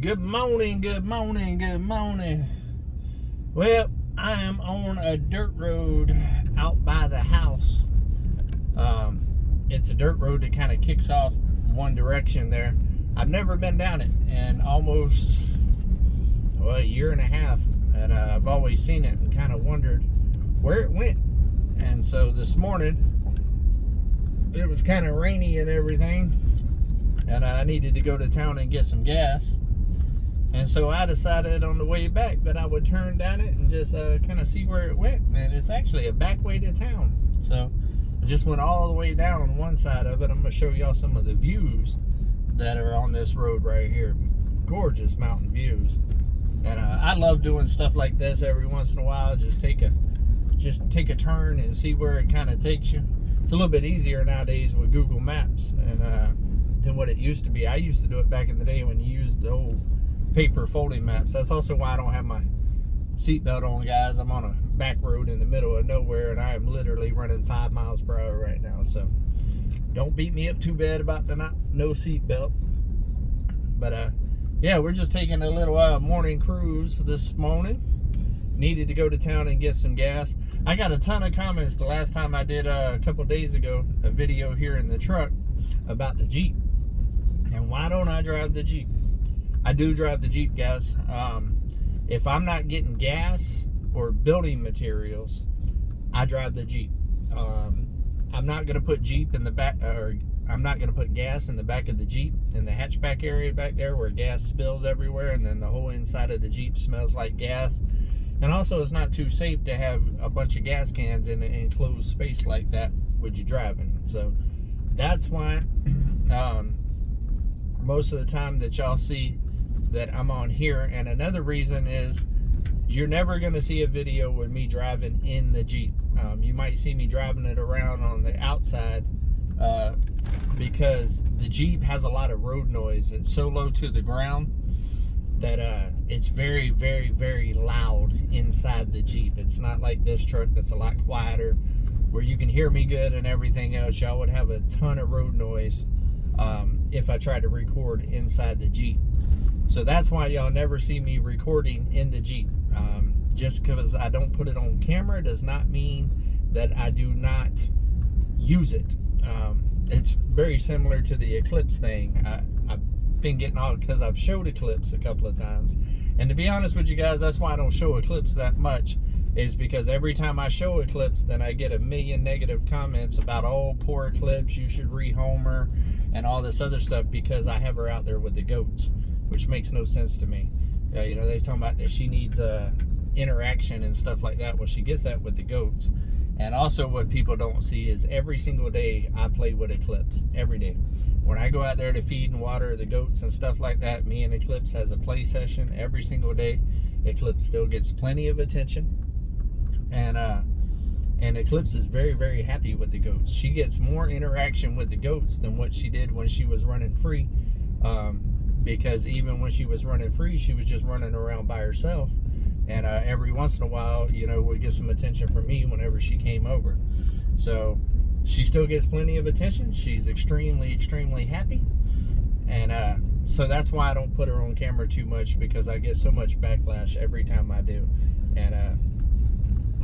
Good morning, good morning, good morning. Well, I am on a dirt road out by the house. It's a dirt road that kind of kicks off one direction there. I've never been down it in almost a year and a half, and I've always seen it and kind of wondered where it went. And so this morning, it was kind of rainy and everything, and I needed to go to town and get some gas. And so I decided on the way back that I would turn down it and just kind of see where it went. And it's actually a back way to town. So I just went all the way down one side of it. I'm going to show y'all some of the views that are on this road right here. Gorgeous mountain views. And I love doing stuff like this every once in a while. Just take a turn and see where it kind of takes you. It's a little bit easier nowadays with Google Maps and than what it used to be. I used to do it back in the day when you used the old paper folding maps. That's also why I don't have my seatbelt on, guys. I'm on a back road in the middle of nowhere, and I am literally running 5 miles per hour right now. So don't beat me up too bad about the no seatbelt. But yeah, we're just taking a little morning cruise this morning. Needed to go to town and get some gas. I got a ton of comments the last time I did a couple days ago a video here in the truck about the Jeep and why don't I drive the Jeep. I do drive the Jeep, guys. If I'm not getting gas or building materials, I drive the Jeep. I'm not gonna put Jeep in the back, or I'm not gonna put gas in the back of the Jeep in the hatchback area back there where gas spills everywhere, and then the whole inside of the Jeep smells like gas. And also, it's not too safe to have a bunch of gas cans in an enclosed space like that when you're driving. So that's why most of the time that y'all see that I'm on here. And another reason is you're never going to see a video with me driving in the Jeep. You might see me driving it around on the outside because the Jeep has a lot of road noise. It's so low to the ground that it's very, very, very loud inside the Jeep. It's not like this truck that's a lot quieter where you can hear me good and everything else. Y'all would have a ton of road noise if I tried to record inside the Jeep. So that's why y'all never see me recording in the Jeep. Just because I don't put it on camera does not mean that I do not use it. It's very similar to the Eclipse thing. I've been getting on because I've showed Eclipse a couple of times. And to be honest with you guys, that's why I don't show Eclipse that much, is because every time I show Eclipse, then I get a million negative comments about, oh, poor Eclipse, you should rehome her, and all this other stuff because I have her out there with the goats, which makes no sense to me. You know, they're talking about that she needs interaction and stuff like that. Well, she gets that with the goats. And also what people don't see is every single day I play with Eclipse, every day. When I go out there to feed and water the goats and stuff like that, me and Eclipse has a play session every single day. Eclipse still gets plenty of attention. And Eclipse is very, very happy with the goats. She gets more interaction with the goats than what she did when she was running free. Because even when she was running free, she was just running around by herself. And every once in a while, you know, would get some attention from me whenever she came over. So she still gets plenty of attention. She's extremely, extremely happy. And so that's why I don't put her on camera too much, because I get so much backlash every time I do. And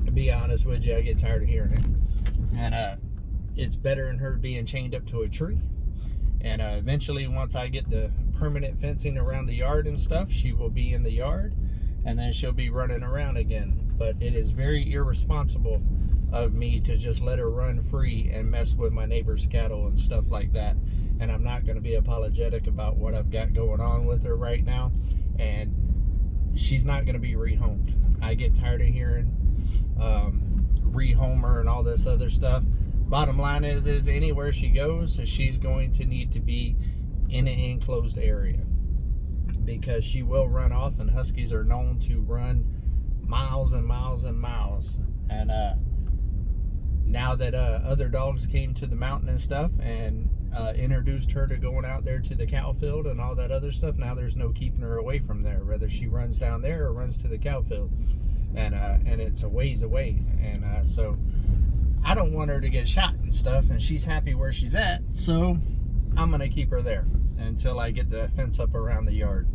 to be honest with you, I get tired of hearing it. And it's better than her being chained up to a tree. And eventually, once I get the permanent fencing around the yard and stuff, she will be in the yard, and then she'll be running around again. But it is very irresponsible of me to just let her run free and mess with my neighbor's cattle and stuff like that. And I'm not going to be apologetic about what I've got going on with her right now. And she's not going to be rehomed. I get tired of hearing rehome her and all this other stuff. Bottom line is anywhere she goes, she's going to need to be in an enclosed area, because she will run off, and huskies are known to run miles and miles and miles. And now that other dogs came to the mountain and stuff and introduced her to going out there to the cow field and all that other stuff, now there's no keeping her away from there, whether she runs down there or runs to the cow field. And it's a ways away. And so I don't want her to get shot and stuff, and she's happy where she's at, so I'm gonna keep her there until I get the fence up around the yard.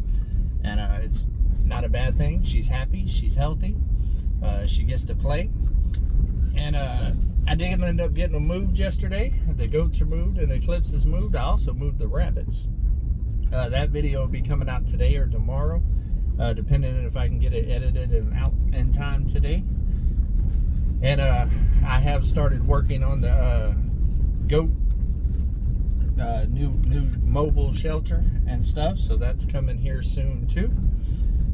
and it's not a bad thing. She's happy, she's healthy, she gets to play, and I didn't end up getting them moved yesterday. The goats are moved and Eclipse is moved. I also moved the rabbits. That video will be coming out today or tomorrow, depending on if I can get it edited and out in time today. And I have started working on the goat new mobile shelter and stuff, so that's coming here soon too.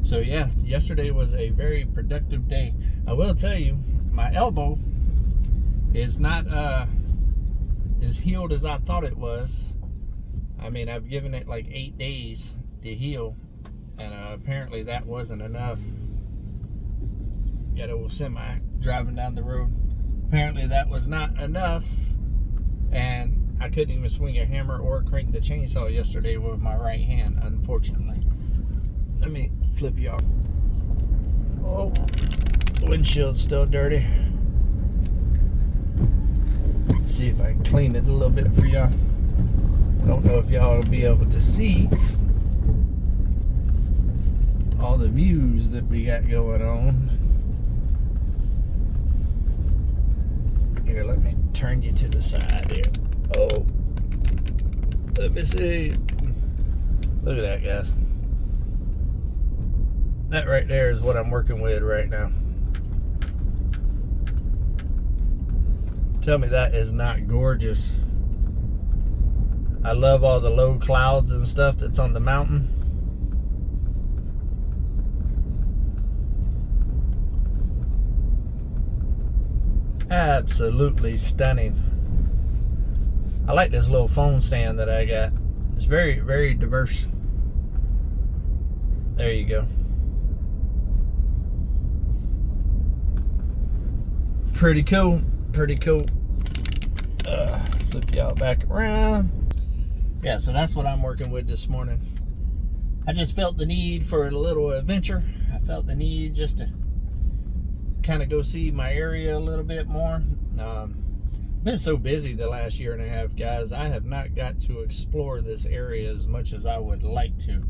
So yeah, yesterday was a very productive day. I will tell you, my elbow is not as healed as I thought it was. I mean, I've given it like 8 days to heal, and apparently that wasn't enough. Got a semi driving down the road. Apparently that was not enough, and I couldn't even swing a hammer or crank the chainsaw yesterday with my right hand, unfortunately. Let me flip you off. Oh, the windshield's still dirty. See if I can clean it a little bit for y'all. I don't know if y'all will be able to see all the views that we got going on. Here, let me turn you to the side here. Oh, let me see. Look at that, guys. That right there is what I'm working with right now. Tell me that is not gorgeous. I love all the low clouds and stuff that's on the mountain. Absolutely stunning. I like this little phone stand that I got. It's very, very diverse. There you go. Pretty cool. Pretty cool. Flip y'all back around. Yeah, so that's what I'm working with this morning. I just felt the need for a little adventure. I felt the need just to kind of go see my area a little bit more. Been so busy the last year and a half, guys. I have not got to explore this area as much as I would like to.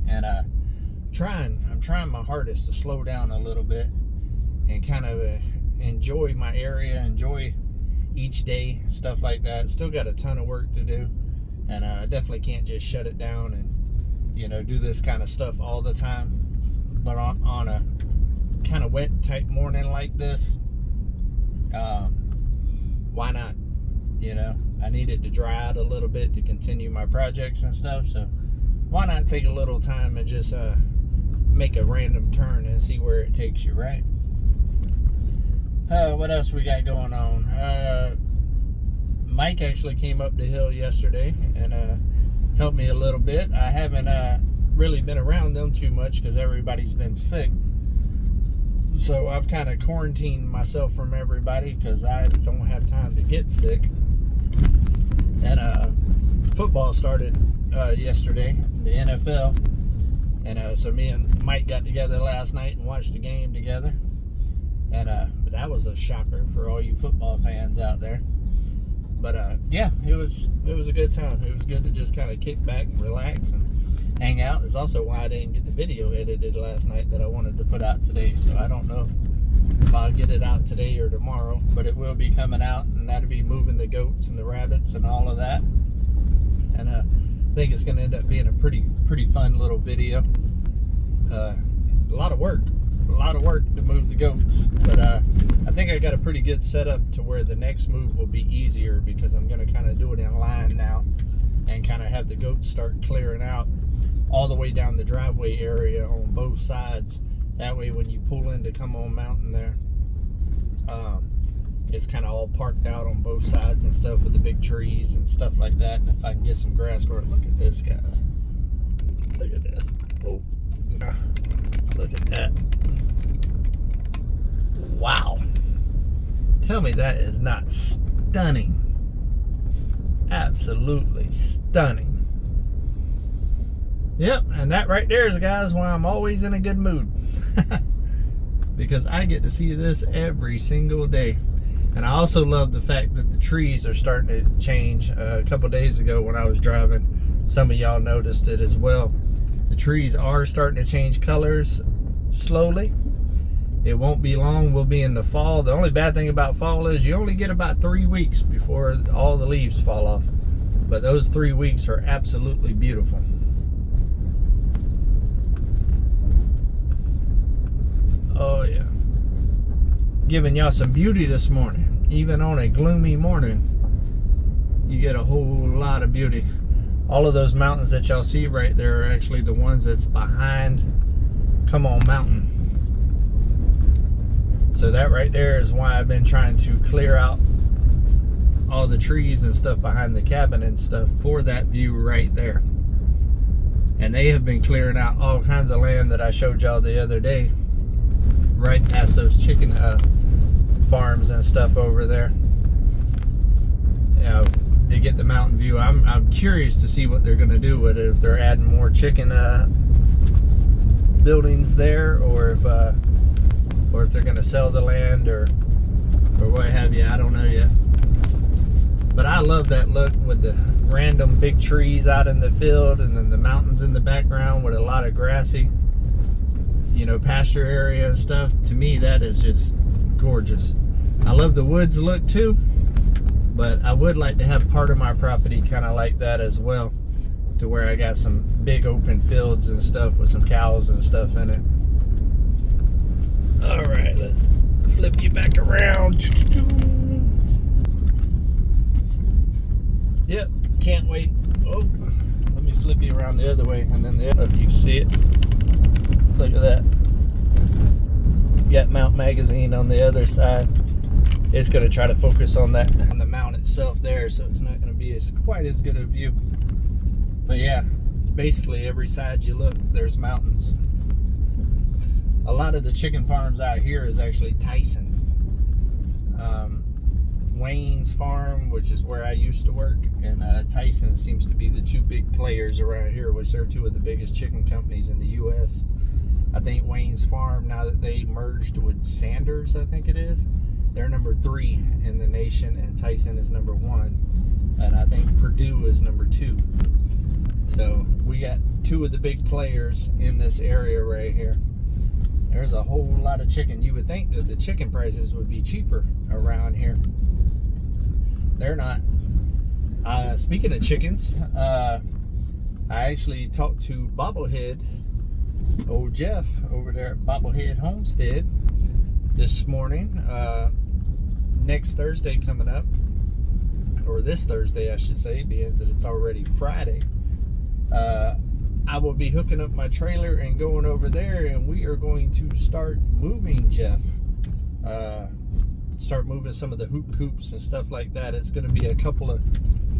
And I'm trying my hardest to slow down a little bit and kind of enjoy my area, enjoy each day, stuff like that. Still got a ton of work to do, and I definitely can't just shut it down and, you know, do this kind of stuff all the time. But on a kind of wet type morning like this, why not? You know, I need it to dry out a little bit to continue my projects and stuff, so why not take a little time and just make a random turn and see where it takes you, right? What else we got going on? Mike actually came up the hill yesterday and helped me a little bit. I haven't really been around them too much because everybody's been sick. So I've kind of quarantined myself from everybody because I don't have time to get sick. And football started yesterday, the NFL. And so me and Mike got together last night and watched the game together. And but that was a shocker for all you football fans out there. But yeah, it was a good time. It was good to just kind of kick back and relax and hang out. It's also why I didn't get the video edited last night that I wanted to put out today. So I don't know if I'll get it out today or tomorrow, but it will be coming out, and that'll be moving the goats and the rabbits and all of that. And I think it's going to end up being a pretty fun little video. A lot of work to move the goats, but I think I got a pretty good setup to where the next move will be easier, because I'm going to kind of do it in line now and kind of have the goats start clearing out all the way down the driveway area on both sides. That way when you pull in to come on mountain there, it's kind of all parked out on both sides and stuff with the big trees and stuff like that. And if I can get some grass growing, look at this, guys. Look at this. Oh, look at that. Wow. Tell me that is not stunning. Absolutely stunning. Yep, and that right there is, guys, why I'm always in a good mood. Because I get to see this every single day. And I also love the fact that the trees are starting to change. A couple days ago when I was driving, some of y'all noticed it as well. The trees are starting to change colors slowly. It won't be long, we'll be in the fall. The only bad thing about fall is you only get about 3 weeks before all the leaves fall off. But those 3 weeks are absolutely beautiful. Oh yeah. Giving y'all some beauty this morning. Even on a gloomy morning, you get a whole lot of beauty. All of those mountains that y'all see right there are actually the ones that's behind Come On Mountain. So that right there is why I've been trying to clear out all the trees and stuff behind the cabin and stuff for that view right there. And they have been clearing out all kinds of land that I showed y'all the other day, right past those chicken farms and stuff over there. You know, to get the mountain view. I'm curious to see what they're going to do with it, if they're adding more chicken buildings there, or if they're going to sell the land or what have you. I don't know yet. But I love that look with the random big trees out in the field and then the mountains in the background with a lot of grassy, you know, pasture area and stuff. To me, that is just gorgeous. I love the woods look too, but I would like to have part of my property kind of like that as well, to where I got some big open fields and stuff with some cows and stuff in it. All right, let's flip you back around. Yep, can't wait. Oh, let me flip you around the other way, and then the other, if you can see it. Look at that. Got Mount Magazine on the other side. It's going to try to focus on that, on the mount itself there, so it's not going to be quite as good a view. But yeah, basically every side you look, there's mountains. A lot of the chicken farms out here is actually Tyson. Wayne's farm, which is where I used to work, and Tyson seems to be the two big players around here, which are two of the biggest chicken companies in the U.S. I think Wayne's farm, now that they merged with Sanders, I think it is, they're number 3 in the nation, and Tyson is number 1, and I think Purdue is number 2. So we got two of the big players in this area right here. There's a whole lot of chicken. You would think that the chicken prices would be cheaper around here. They're not. Speaking of chickens, I actually talked to Bobblehead, old Jeff over there at Bobblehead Homestead this morning. Next Thursday coming up, or this Thursday I should say, being that it's already Friday, I will be hooking up my trailer and going over there, and we are going to start moving Jeff. Start moving some of the hoop coops and stuff like that. It's going to be a couple of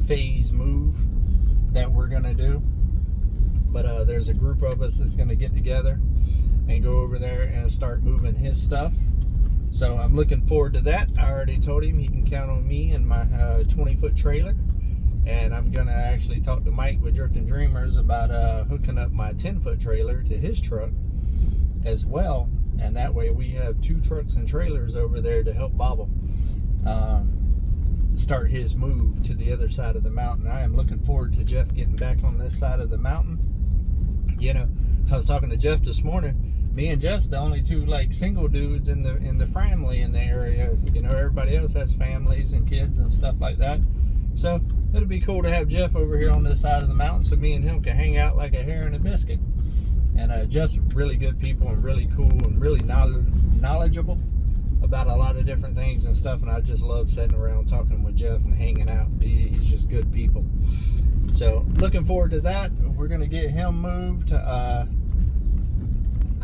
phase move that we're going to do. But there's a group of us that's going to get together and go over there and start moving his stuff. So I'm looking forward to that. I already told him he can count on me and my 20-foot trailer. And I'm going to actually talk to Mike with Drifting Dreamers about hooking up my 10-foot trailer to his truck as well. And that way we have 2 trucks and trailers over there to help Bobble start his move to the other side of the mountain. I am looking forward to Jeff getting back on this side of the mountain. You know, I was talking to Jeff this morning. Me and Jeff's the only 2 like single dudes in the family in the area. You know, everybody else has families and kids and stuff like that. So it'll be cool to have Jeff over here on this side of the mountain, so me and him can hang out like a hare and a biscuit. And Jeff's really good people and really cool and really knowledgeable about a lot of different things and stuff. And I just love sitting around talking with Jeff and hanging out. He's just good people. So looking forward to that. We're going to get him moved. I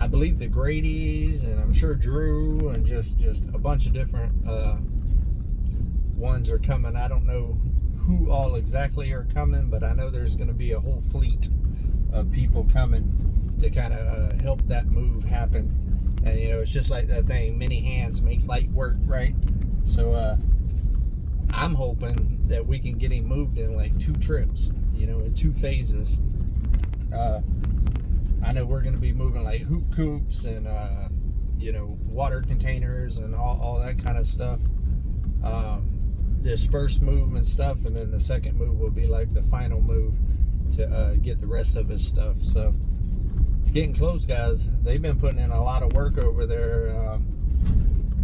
believe the Grady's, and I'm sure Drew, and just a bunch of different ones are coming. I don't know who all exactly are coming, but I know there's going to be a whole fleet of people coming to kind of help that move happen. And you know, it's just like that thing, many hands make light work, right? So I'm hoping that we can get him moved in like 2 trips, you know, in 2 phases. I know we're going to be moving like hoop coops and you know, water containers and all that kind of stuff. This first move and stuff, and then the second move will be like the final move to get the rest of his stuff. So it's getting close, guys. They've been putting in a lot of work over there.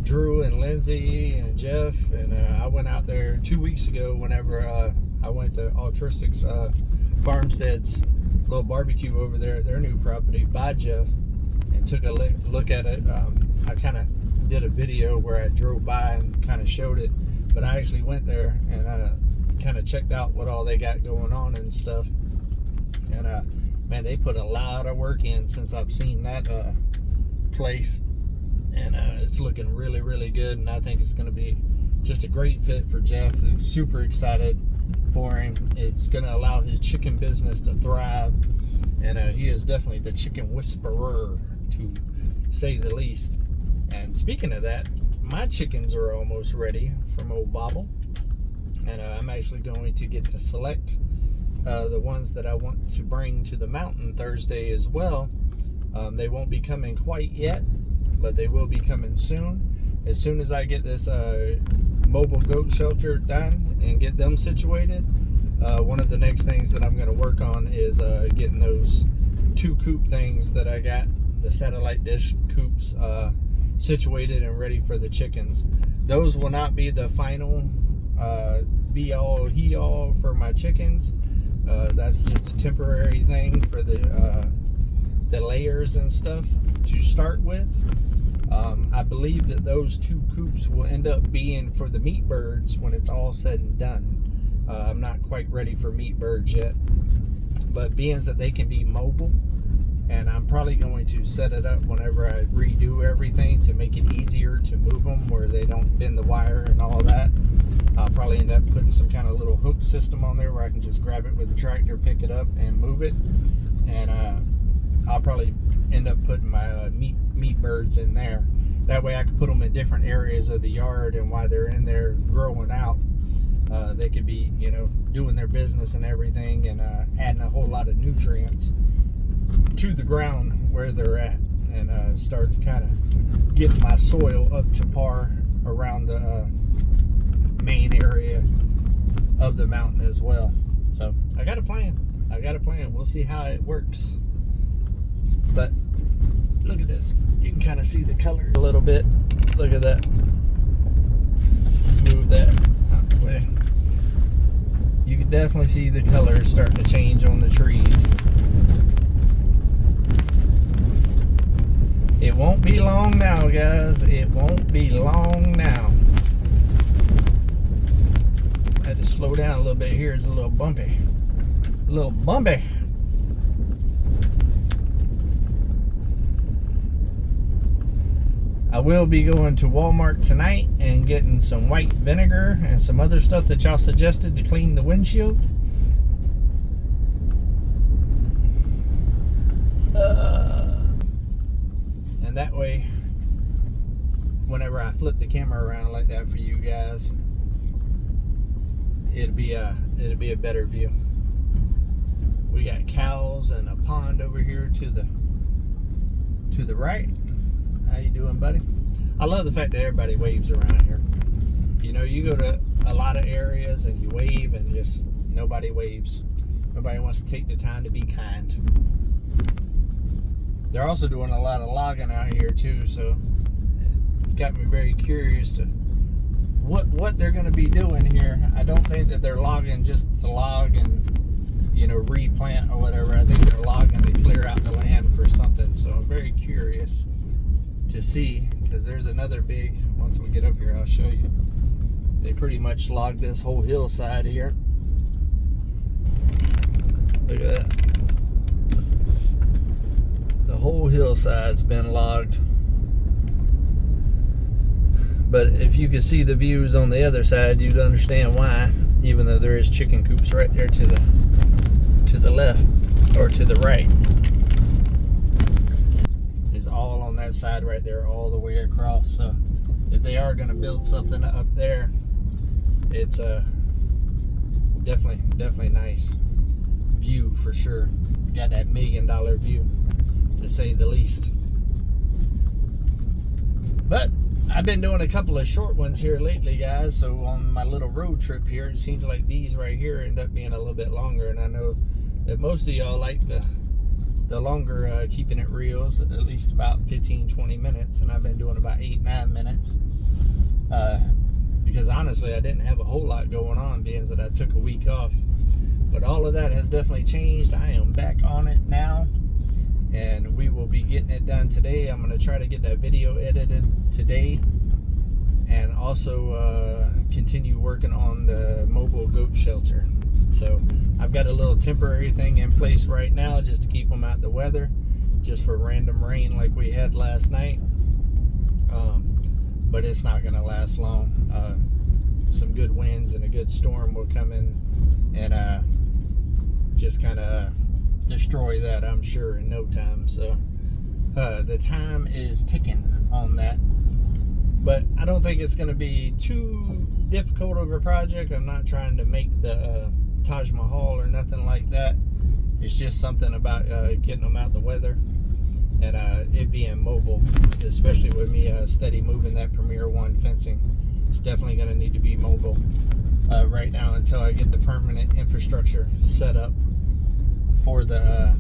Drew and Lindsay and Jeff, and I went out there 2 weeks ago whenever I went to Altruistic's Farmstead's little barbecue over there at their new property by Jeff, and took a look at it. I kind of did a video where I drove by and kind of showed it, but I actually went there and kind of checked out what all they got going on and stuff. And man, they put a lot of work in since I've seen that place, and it's looking really, really good. And I think it's going to be just a great fit for Jeff. I'm super excited for him. It's going to allow his chicken business to thrive, and he is definitely the chicken whisperer, to say the least. And speaking of that, my chickens are almost ready from old Bobble, and I'm actually going to get to select the ones that I want to bring to the mountain Thursday as well. They won't be coming quite yet, but they will be coming soon. As soon as I get this mobile goat shelter done and get them situated, one of the next things that I'm going to work on is getting those 2 coop things that I got, the satellite dish coops, situated and ready for the chickens. Those will not be the final be all he all for my chickens. That's just a temporary thing for the layers and stuff to start with. I believe that those 2 coops will end up being for the meat birds when it's all said and done. I'm not quite ready for meat birds yet, but being that they can be mobile, and I'm probably going to set it up whenever I redo everything to make it easier to move them where they don't bend the wire and all that. I'll probably end up putting some kind of little hook system on there where I can just grab it with the tractor, pick it up, and move it. And I'll probably end up putting my meat birds in there. That way I can put them in different areas of the yard, and while they're in there growing out, they could be, you know, doing their business and everything, and adding a whole lot of nutrients to the ground where they're at, and start kind of getting my soil up to par around the main area of the mountain as well. So I got a plan. We'll see how it works. But look at this. You can kind of see the color a little bit. Look at that. Move that out the way. You can definitely see the colors starting to change on the trees. It won't be long now, guys. It won't be long now. I had to slow down a little bit here. It's a little bumpy. I will be going to Walmart tonight and getting some white vinegar and some other stuff that y'all suggested to clean the windshield. And that way, whenever I flip the camera around like that for you guys, it'll be a better view. We got cows and a pond over here to the right. How you doing, buddy? I love the fact that everybody waves around here. You know, you go to a lot of areas and you wave and just nobody waves. Nobody wants to take the time to be kind. They're also doing a lot of logging out here too, so it's got me very curious to what they're going to be doing here. I don't think that they're logging just to log and, you know, replant or whatever. I think they're logging to clear out the land for something. So I'm very curious to see, because there's another big, once we get up here I'll show you. They pretty much logged this whole hillside here. Look at that. The whole hillside's been logged. But if you could see the views on the other side, you'd understand why, even though there is chicken coops right there to the left or to the right. It's all on that side right there, all the way across. So if they are going to build something up there, it's a definitely nice view for sure. Got that $1 million view, to say the least. But I've been doing a couple of short ones here lately, guys. So on my little road trip here, it seems like these right here end up being a little bit longer. And I know that most of y'all like the the longer keeping it real is at least about 15-20 minutes, and I've been doing about 8-9 minutes because honestly I didn't have a whole lot going on, being that I took a week off. But all of that has definitely changed. I am back on it now, and we will be getting it done today. I'm going to try to get that video edited today, and also continue working on the mobile goat shelter. So I've got a little temporary thing in place right now just to keep them out the weather, just for random rain like we had last night. But it's not going to last long. Some good winds and a good storm will come in and just kind of destroy that, I'm sure, in no time. So the time is ticking on that. But I don't think it's going to be too difficult of a project. I'm not trying to make the Taj Mahal or nothing like that. It's just something about getting them out the weather and it being mobile, especially with me steady moving that Premier 1 fencing. It's definitely going to need to be mobile right now until I get the permanent infrastructure set up for the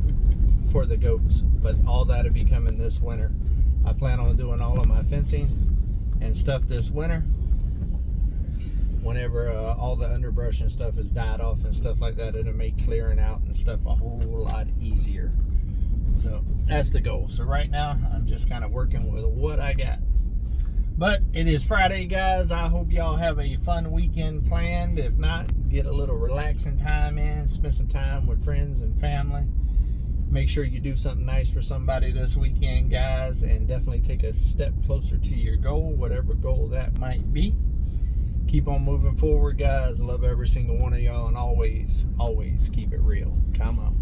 goats. But all that'll be coming this winter. I plan on doing all of my fencing and stuff this winter, whenever all the underbrush and stuff is died off and stuff like that. It'll make clearing out and stuff a whole lot easier. So that's the goal. So right now I'm just kind of working with what I got. But it is Friday, guys. I hope y'all have a fun weekend planned. If not, get a little relaxing time in, spend some time with friends and family. Make sure you do something nice for somebody this weekend, guys, and definitely take a step closer to your goal, whatever goal that might be. Keep on moving forward, guys. Love every single one of y'all, and always, always keep it real. Come on.